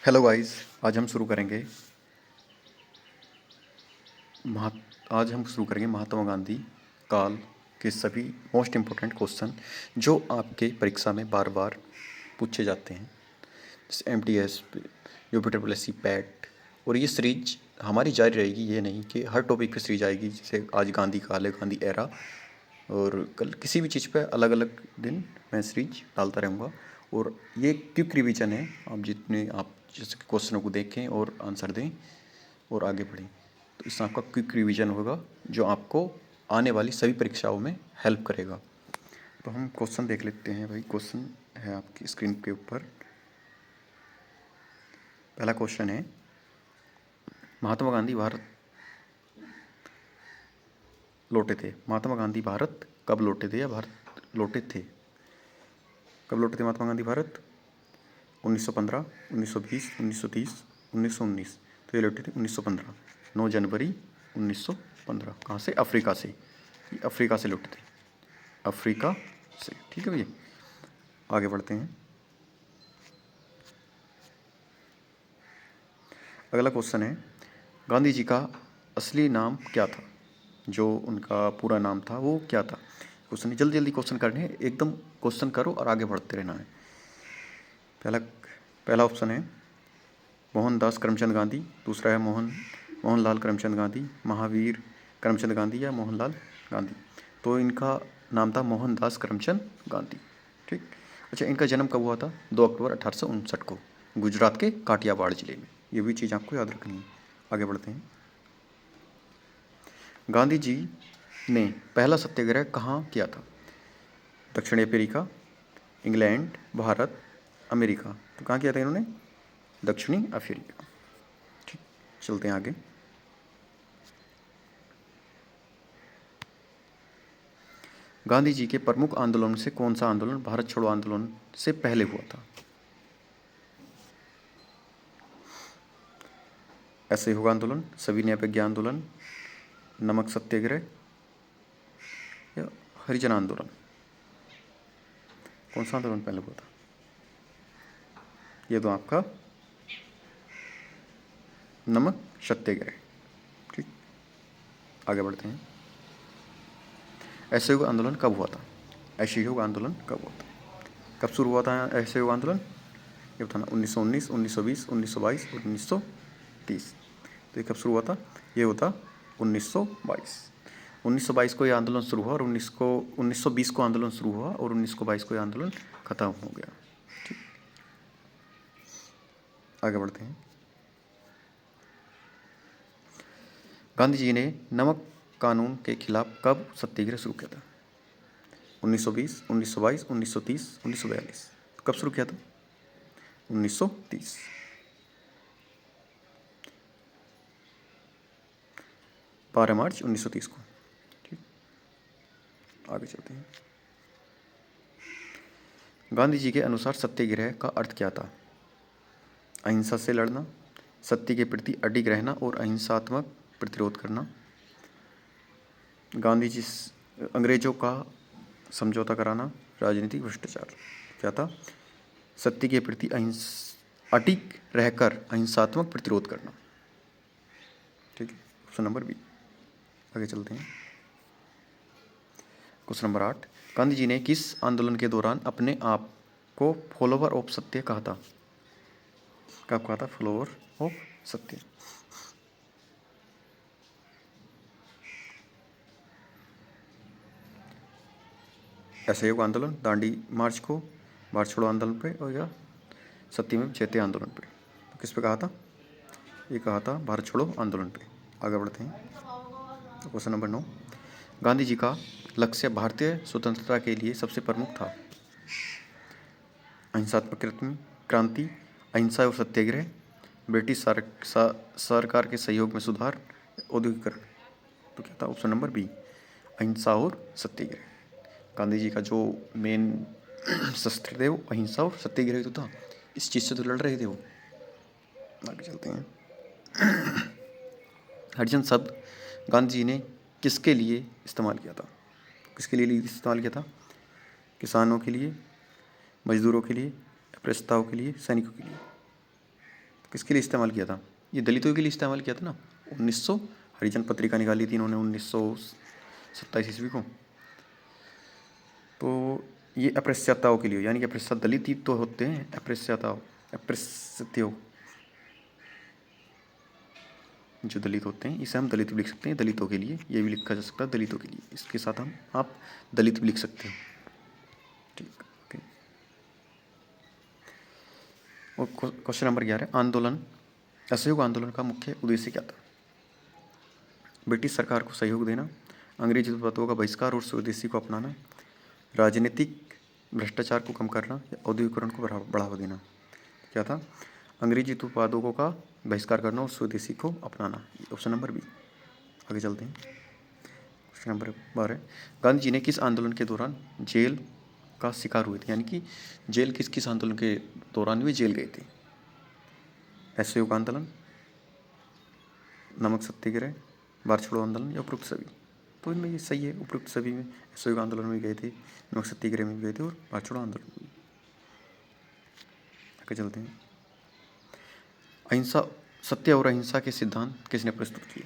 Hello guys. आज हम शुरू करेंगे महा आज हम शुरू करेंगे महात्मा गांधी काल के सभी मोस्ट इम्पोर्टेंट क्वेश्चन जो आपके परीक्षा में बार बार पूछे जाते हैं, जैसे MTS, यूपिटर प्लस सी पैट। और ये सीरीज हमारी जारी रहेगी, ये नहीं कि हर टॉपिक पे सीरीज आएगी। जैसे आज गांधी काल है, गांधी एरा, और कल किसी भी चीज़ पे अलग अलग दिन मैं सीरीज डालता रहूँगा। और ये क्विक रिवीजन है, आप जितने आप जैसे क्वेश्चनों को देखें और आंसर दें और आगे बढ़ें, तो इससे आपका क्विक रिवीजन होगा जो आपको आने वाली सभी परीक्षाओं में हेल्प करेगा। तो हम क्वेश्चन देख लेते हैं भाई। क्वेश्चन है आपकी स्क्रीन के ऊपर। पहला क्वेश्चन है, महात्मा गांधी भारत लौटे थे। महात्मा गांधी भारत कब लौटे थे या भारत लौटे थे? कब लौटे थे महात्मा गांधी भारत? 1915, 1920, 1930, 1919। तो ये लौटे थे 1915, 9 जनवरी 1915। कहाँ से? अफ्रीका से। ये अफ्रीका से लौटे थे, अफ्रीका से। ठीक है भैया, आगे बढ़ते हैं। अगला क्वेश्चन है, गांधी जी का असली नाम क्या था? जो उनका पूरा नाम था वो क्या था? क्वेश्चन जल्दी जल्दी क्वेश्चन करने हैं, एकदम क्वेश्चन करो और आगे बढ़ते रहना है। पहला ऑप्शन है मोहनदास करमचंद गांधी, दूसरा है मोहनलाल करमचंद गांधी, महावीर करमचंद गांधी या मोहनलाल गांधी। तो इनका नाम था मोहनदास करमचंद गांधी। ठीक। अच्छा, इनका जन्म कब हुआ था? 2 अक्टूबर 1859 को, गुजरात के काठियावाड़ जिले में। ये भी चीज़ आपको याद रखनी है। आगे बढ़ते हैं। गांधी जी ने पहला सत्याग्रह कहाँ किया था? दक्षिण अफ्रीका, इंग्लैंड, भारत, अमेरिका। तो कहाँ किया था इन्होंने? दक्षिणी अफ्रीका। ठीक, चलते हैं आगे। गांधी जी के प्रमुख आंदोलन से कौन सा आंदोलन भारत छोड़ो आंदोलन से पहले हुआ था? असहयोग आंदोलन, सविनय अवज्ञा आंदोलन, नमक सत्याग्रह या हरिजन आंदोलन। कौन सा आंदोलन पहले हुआ था? ये तो आपका नमक सत्याग्रह। ठीक, आगे बढ़ते हैं। असहयोग आंदोलन कब हुआ था? असहयोग आंदोलन कब हुआ था? कब शुरू हुआ था असहयोग आंदोलन? ये बताना। 1919, 1920, 1922 और 1930। तो ये कब शुरू हुआ था? ये होता 1922। 1922 को ये आंदोलन शुरू हुआ और 1920 को आंदोलन शुरू हुआ और 1922 को ये आंदोलन खत्म हो गया। ठीक, आगे बढ़ते हैं। गांधी जी ने नमक कानून के खिलाफ कब सत्याग्रह शुरू किया था? 1920, 1922, 1930, 1942। कब शुरू किया था? 1930। 12 मार्च 1930 को। ठीक, आगे चलते हैं। गांधी जी के अनुसार सत्याग्रह का अर्थ क्या था? अहिंसा से लड़ना, सत्य के प्रति अडिग रहना और अहिंसात्मक प्रतिरोध करना। गांधी जी अंग्रेजों का समझौता कराना, राजनीतिक भ्रष्टाचार। क्या था? सत्य के प्रति अडिग रहकर अहिंसात्मक प्रतिरोध करना। ठीक है, ऑप्शन नंबर बी। आगे चलते हैं। क्वेश्चन नंबर 8, गांधी जी ने किस आंदोलन के दौरान अपने आप को फॉलोवर ऑफ सत्य कहा था? कब कहा था फॉलोवर ऑफ सत्य? असहयोग आंदोलन, दांडी मार्च को, भारत छोड़ो आंदोलन पे, और या सत्यमेव जयते आंदोलन पे। तो किस पे कहा था? ये कहा था भारत छोड़ो आंदोलन पे। आगे बढ़ते हैं। तो क्वेश्चन नंबर 9, गांधी जी का लक्ष्य भारतीय स्वतंत्रता के लिए सबसे प्रमुख था? अहिंसात्मक क्रांति, अहिंसा और सत्याग्रह, ब्रिटिश सरकार के सहयोग में सुधार, औद्योगिकरण। तो क्या था? ऑप्शन नंबर बी, अहिंसा और सत्याग्रह। गांधी जी का जो मेन शस्त्र थे वो अहिंसा और सत्याग्रह तो था, इस चीज़ से तो लड़ रहे थे वो। आगे चलते हैं। हरिजन शब्द गांधी जी ने किसके लिए इस्तेमाल किया था? किसके लिए इस्तेमाल किया था? किसानों के लिए, मजदूरों के लिए, प्रस्ताव के लिए, सैनिकों के लिए। किसके लिए इस्तेमाल किया था? ये दलितों के लिए इस्तेमाल किया था ना। 1900 हरिजन पत्रिका निकाली थी इन्होंने 1927 ईस्वी को। तो ये अप्रस्यताओं के लिए, यानी कि अप्रस्यता दलित ही तो होते हैं, अप्रस्यताओं, अप्रस्यताओं जो दलित होते हैं, इसे हम दलित भी लिख सकते हैं, दलितों के लिए। ये भी लिखा जा सकता है दलितों के लिए, इसके साथ हम आप दलित भी लिख सकते हो। ठीक, ओके। और क्वेश्चन नंबर 11, आंदोलन, असहयोग आंदोलन का मुख्य उद्देश्य क्या था? ब्रिटिश सरकार को सहयोग देना, अंग्रेजी तत्वों का बहिष्कार और स्वदेशी को अपनाना, राजनीतिक भ्रष्टाचार को कम करना या औद्योगिकरण को बढ़ावा देना। क्या था? अंग्रेजी उत्पादों का बहिष्कार करना और स्वदेशी को अपनाना। Option number B. आगे चलते हैं। क्वेश्चन नंबर 12, गांधी जी ने किस आंदोलन के दौरान जेल का शिकार हुए थे? यानी कि जेल किस किस आंदोलन के दौरान वे जेल गए थे? असहयोग आंदोलन, नमक सत्याग्रह, भारत छोड़ो आंदोलन या उपरोक्त सभी? तो इनमें ये सही है, उपरोक्त सभी में। असहयोग आंदोलन में गए थे, नमक सत्याग्रह में गए थे और भारत छोड़ो आंदोलन में। आगे चलते हैं। अहिंसा, सत्य और अहिंसा के सिद्धांत किसने प्रस्तुत किए?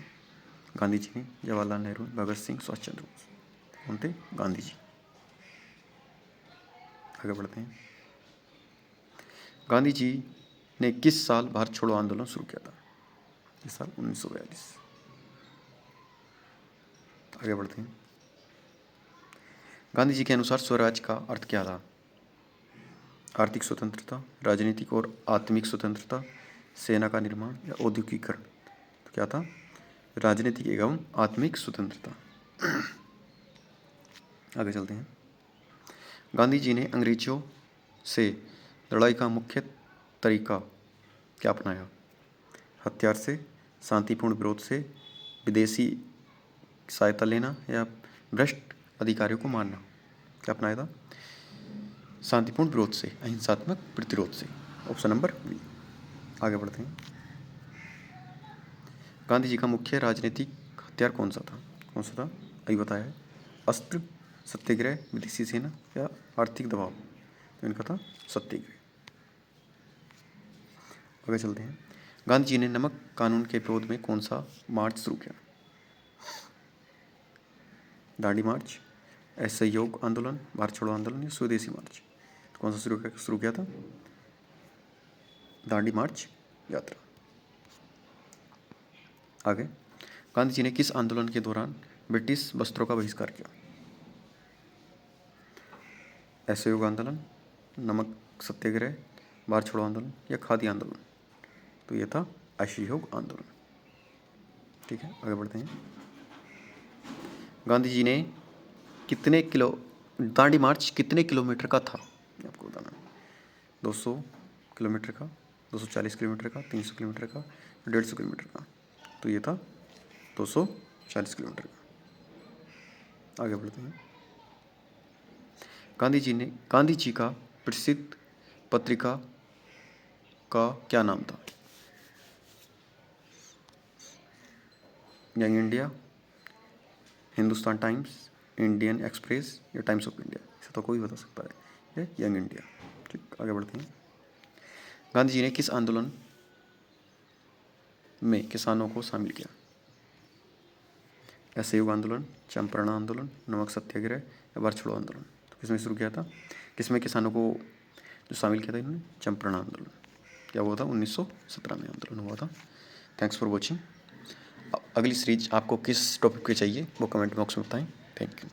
गांधी जी ने, जवाहरलाल नेहरू, भगत सिंह, सुभाष चंद्र बोस। कौन थे? गांधी जी। आगे बढ़ते हैं। गांधी जी ने किस साल भारत छोड़ो आंदोलन शुरू किया था? इस साल 1942। आगे बढ़ते हैं। गांधी जी के अनुसार स्वराज का अर्थ क्या था? आर्थिक स्वतंत्रता, राजनीतिक और आत्मिक स्वतंत्रता, सेना का निर्माण या औद्योगिकीकरण? तो क्या था? राजनीतिक एवं आत्मिक स्वतंत्रता। आगे चलते हैं। गांधी जी ने अंग्रेजों से लड़ाई का मुख्य तरीका क्या अपनाया? हथियार से, शांतिपूर्ण विरोध से, विदेशी सहायता लेना या भ्रष्ट अधिकारियों को मारना? क्या अपनाया था? शांतिपूर्ण विरोध से, अहिंसात्मक प्रतिरोध से। Option number B. आगे बढ़ते हैं। गांधी जी का मुख्य राजनीतिक हथियार कौन सा था? कौन सा था? अभी बताया है। अस्त्र, सत्याग्रह, विदेशी सेना या आर्थिक दबाव? तो इनका था सत्याग्रह। आगे चलते हैं। गांधी जी ने नमक कानून के विरोध में कौन सा मार्च शुरू किया? दांडी मार्च, असहयोग आंदोलन, भारत छोड़ो आंदोलन या स्वदेशी मार्च? तो कौन सा शुरू किया था? दांडी मार्च यात्रा। आगे, गांधी जी ने किस आंदोलन के दौरान ब्रिटिश वस्त्रों का बहिष्कार किया? असहयोग आंदोलन, नमक सत्याग्रह, भारत छोड़ो आंदोलन या खादी आंदोलन? तो यह था असहयोग आंदोलन। ठीक है, आगे बढ़ते हैं। गांधी जी ने दांडी मार्च कितने किलोमीटर का था? आपको बताना है। 200 किलोमीटर का, 240 किलोमीटर का, 300 किलोमीटर का, 150 किलोमीटर का? तो ये था 240 किलोमीटर का। आगे बढ़ते हैं। गांधी जी का प्रसिद्ध पत्रिका का क्या नाम था? Young India, Hindustan times, Indian express या टाइम्स ऑफ इंडिया? इसे तो कोई बता सकता है, ये यंग इंडिया। ठीक, आगे बढ़ते हैं। गांधी जी ने किस आंदोलन में किसानों को शामिल किया? असहयोग आंदोलन, चंपारण आंदोलन, नमक सत्याग्रह या भारत छोड़ो आंदोलन? तो किसमें शुरू किया था? किसमें किसानों को जो शामिल किया था इन्होंने? चंपारण आंदोलन। क्या हुआ था? 1917 में आंदोलन हुआ था। Thanks for watching. अगली सीरीज आपको किस टॉपिक पे चाहिए वो कमेंट बॉक्स में बताएं। Thank you.